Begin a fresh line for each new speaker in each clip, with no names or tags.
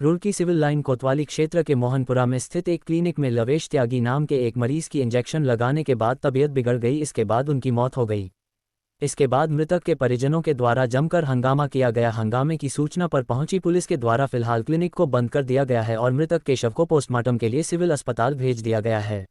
Roorkee civil line कोतवाली क्षेत्र के मोहनपुरा में स्थित एक क्लिनिक में लवेश त्यागी नाम के एक मरीज की इंजेक्शन लगाने के बाद तबीयत बिगड़ गई। इसके बाद उनकी मौत हो गई। इसके बाद मृतक के परिजनों के द्वारा जमकर हंगामा किया गया। हंगामे की सूचना पर पहुंची पुलिस के द्वारा फिलहाल क्लिनिक को बंद कर दिया गया है और मृतक के शव को पोस्टमार्टम के लिए सिविल अस्पताल भेज दिया गया है।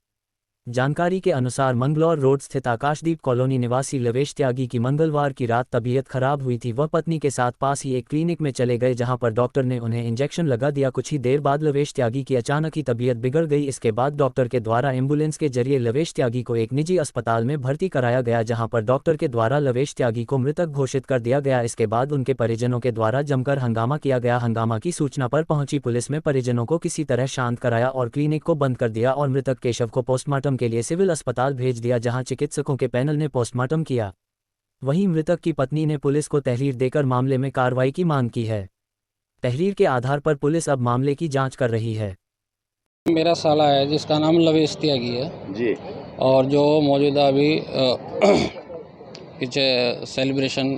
जानकारी के अनुसार मंगलौर रोड स्थित आकाशदीप कॉलोनी निवासी लवेश त्यागी की मंगलवार की रात तबीयत खराब हुई थी। वह पत्नी के साथ पास ही एक क्लिनिक में चले गए, जहां पर डॉक्टर ने उन्हें इंजेक्शन लगा दिया। कुछ ही देर बाद लवेश त्यागी की अचानक ही तबीयत बिगड़ गई। इसके बाद डॉक्टर के द्वारा एम्बुलेंस के जरिए लवेश त्यागी को एक निजी अस्पताल में भर्ती कराया गया, जहां पर डॉक्टर के द्वारा लवेश त्यागी को मृतक घोषित कर दिया गया। इसके बाद उनके परिजनों के द्वारा जमकर हंगामा किया गया। हंगामा की सूचना पर पहुंची पुलिस में परिजनों को किसी तरह शांत कराया और क्लिनिक को बंद कर दिया और मृतक के शव को पोस्टमार्टम के लिए सिविल अस्पताल भेज दिया, जहां चिकित्सकों के पैनल ने पोस्टमार्टम किया। वहीं मृतक की पत्नी ने पुलिस को तहरीर देकर मामले में कार्रवाई की मांग की है। तहरीर के आधार पर पुलिस अब मामले की जांच कर रही है।
मेरा साला है जिसका नाम लवेश त्यागी है
जी।
और जो मौजूदा अभी पीछे सेलिब्रेशन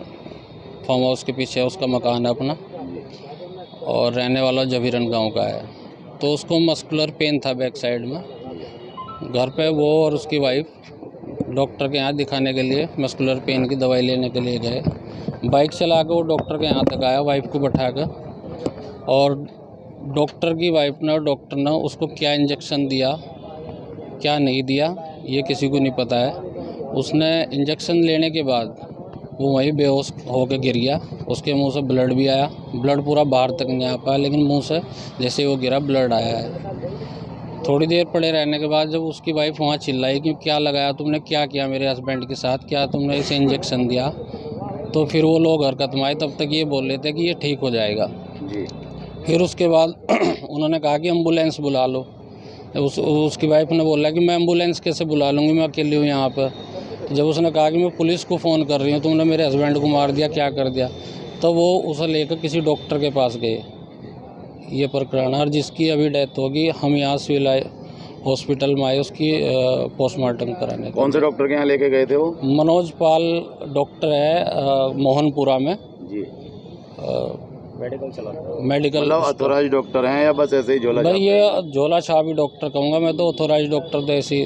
फार्म हाउस के पीछे उसका मकान है अपना, और रहने वाला जबीरन गांव का है। तो उसको मस्कुलर पेन था बैक साइड में। घर पे वो और उसकी वाइफ डॉक्टर के यहाँ दिखाने के लिए मस्कुलर पेन की दवाई लेने के लिए गए। बाइक चला कर वो डॉक्टर के यहाँ तक आया वाइफ को बैठा कर, और डॉक्टर की वाइफ ने और डॉक्टर ने उसको क्या इंजेक्शन दिया क्या नहीं दिया ये किसी को नहीं पता है। उसने इंजेक्शन लेने के बाद वो वहीं बेहोश होकर गिर गया। उसके मुंह से ब्लड भी आया। ब्लड पूरा बाहर तक नहीं आ पाया, लेकिन मुंह से जैसे वो गिरा ब्लड आया है। थोड़ी देर पड़े रहने के बाद जब उसकी वाइफ वहाँ चिल्लाई कि क्या लगाया तुमने, क्या किया मेरे हस्बैंड के साथ, क्या तुमने इसे इंजेक्शन दिया, तो फिर वो लोग हरकत में आए। तब तक ये बोल रहे थे कि ये ठीक हो जाएगा
जी।
फिर उसके बाद उन्होंने कहा कि एम्बुलेंस बुला लो। उसकी वाइफ ने बोला कि मैं एम्बुलेंस कैसे बुला लूँगी, मैं अकेली हूँ यहाँ पर। जब उसने कहा कि मैं पुलिस को फ़ोन कर रही हूँ, तुमने मेरे हस्बैंड को मार दिया, क्या कर दिया, तो वो उसे लेकर किसी डॉक्टर के पास गए। ये प्रकरण और जिसकी अभी डेथ होगी, हम यहाँ सिविल हॉस्पिटल में आए उसकी पोस्टमार्टम कराने।
कौन से डॉक्टर के यहाँ लेके गए थे वो?
मनोज पाल डॉक्टर है मोहनपुरा में
जी।
मेडिकल
मतलब ऑथोराइज डॉक्टर हैं या बस ऐसे ही झोला?
भाई ये झोला छापी डॉक्टर कहूँगा मैं तो। ऑथोराइज डॉक्टर तो ऐसी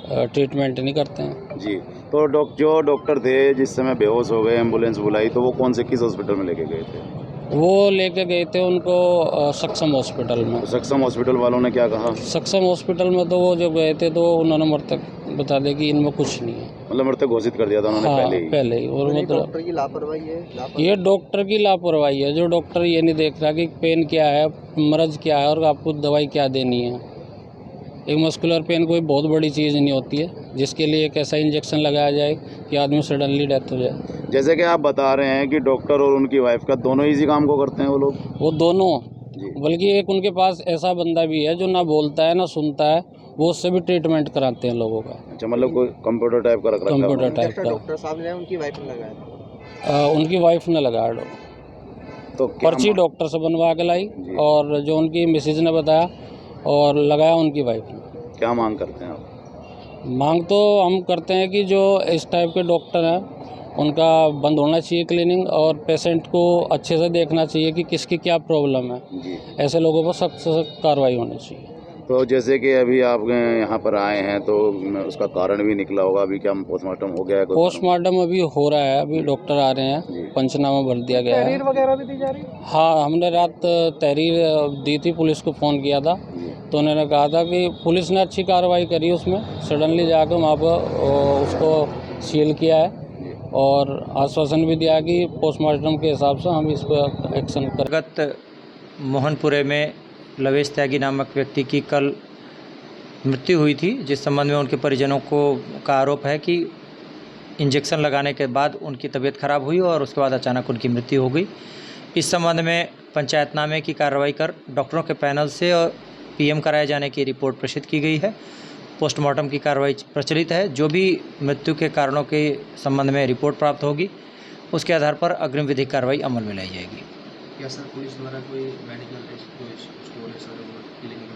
ट्रीटमेंट नहीं करते हैं
जी। तो जो डॉक्टर थे जिस समय बेहोश हो गए, एम्बुलेंस बुलाई, तो वो कौन से किस हॉस्पिटल में लेके गए थे?
वो लेके गए थे उनको सक्षम हॉस्पिटल में।
तो सक्षम हॉस्पिटल वालों ने क्या कहा?
सक्षम हॉस्पिटल में तो वो जब गए थे तो उन्होंने मृतक बता दिया कि इनमें कुछ नहीं है।
मतलब मृतक घोषित कर दिया था उन्होंने?
हाँ,
पहले ही।
और मतलब
डॉक्टर की लापरवाही है।
ये डॉक्टर की लापरवाही है। जो डॉक्टर ये नहीं देख रहा कि पेन क्या है, मर्ज क्या है और आपको दवाई क्या देनी है। एक मस्कुलर पेन कोई बहुत बड़ी चीज़ नहीं होती है जिसके लिए एक ऐसा इंजेक्शन लगाया जाए कि आदमी सडनली डेथ हो जाए।
जैसे कि आप बता रहे हैं कि डॉक्टर और उनकी वाइफ का दोनों इसी काम को करते हैं वो लोग?
वो दोनों,
जी।
बल्कि एक उनके पास ऐसा बंदा भी है जो ना बोलता है ना सुनता है, वो उससे भी ट्रीटमेंट कराते हैं लोगों का।
अच्छा, मतलब कोई कंप्यूटर टाइप का रख रखा है?
कंप्यूटर टाइप का।
डॉक्टर साहब ने उनकी वाइफ ने लगाया।
उनकी वाइफ ने लगाया।
तो
पर्ची डॉक्टर से बनवा के लाई और जो उनकी मिसेज ने बताया और लगाया उनकी वाइफ ने।
क्या मांग करते हैं आप?
मांग तो हम करते हैं कि जो इस टाइप के डॉक्टर हैं उनका बंद होना चाहिए क्लिनिक, और पेशेंट को अच्छे से देखना चाहिए कि किसकी क्या प्रॉब्लम है।
जी।
ऐसे लोगों पर सख्त से सख्त कार्रवाई होनी चाहिए।
तो जैसे कि अभी आप यहाँ पर आए हैं तो उसका कारण भी निकला होगा, अभी क्या पोस्टमार्टम हो गया है?
पोस्टमार्टम अभी हो रहा है, अभी डॉक्टर आ रहे हैं, पंचनामा भर दिया गया है।
तहरीर वगैरह भी दी जा रही है?
हाँ, हमने रात तहरीर दी थी, पुलिस को फ़ोन किया था तो उन्होंने कहा था कि पुलिस ने अच्छी कार्रवाई करी उसमें। सडनली जाकर वहाँ पर उसको सील किया है और आश्वासन भी दिया कि पोस्टमार्टम के हिसाब से हम इस पर एक्शन कर।
गत मोहनपुरे में लवेश त्यागी नामक व्यक्ति की कल मृत्यु हुई थी, जिस संबंध में उनके परिजनों का आरोप है कि इंजेक्शन लगाने के बाद उनकी तबीयत खराब हुई और उसके बाद अचानक उनकी मृत्यु हो गई। इस संबंध में पंचायतनामे की कार्रवाई कर डॉक्टरों के पैनल से और पीएम कराए जाने की रिपोर्ट प्रेषित की गई है। पोस्टमार्टम की कार्रवाई प्रचलित है। जो भी मृत्यु के कारणों के संबंध में रिपोर्ट प्राप्त होगी उसके आधार पर अग्रिम विधिक कार्रवाई अमल में लाई जाएगी।
क्या सर पुलिस द्वारा कोई मेडिकल टेस्ट स्टोर है सर क्लिनिक में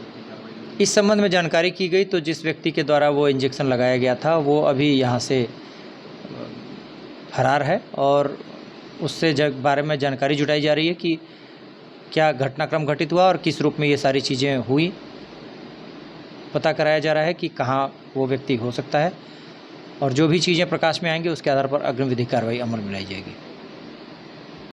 की कार्रवाई?
इस संबंध में जानकारी की गई तो जिस व्यक्ति के द्वारा वो इंजेक्शन लगाया गया था वो अभी यहाँ से फरार है और उससे बारे में जानकारी जुटाई जा रही है कि क्या घटनाक्रम घटित हुआ और किस रूप में ये सारी चीज़ें हुई, पता कराया जा रहा है कि कहाँ वो व्यक्ति हो सकता है, और जो भी चीज़ें प्रकाश में आएंगी उसके आधार पर अग्रिम विधिक कार्रवाई अमल में लाई जाएगी।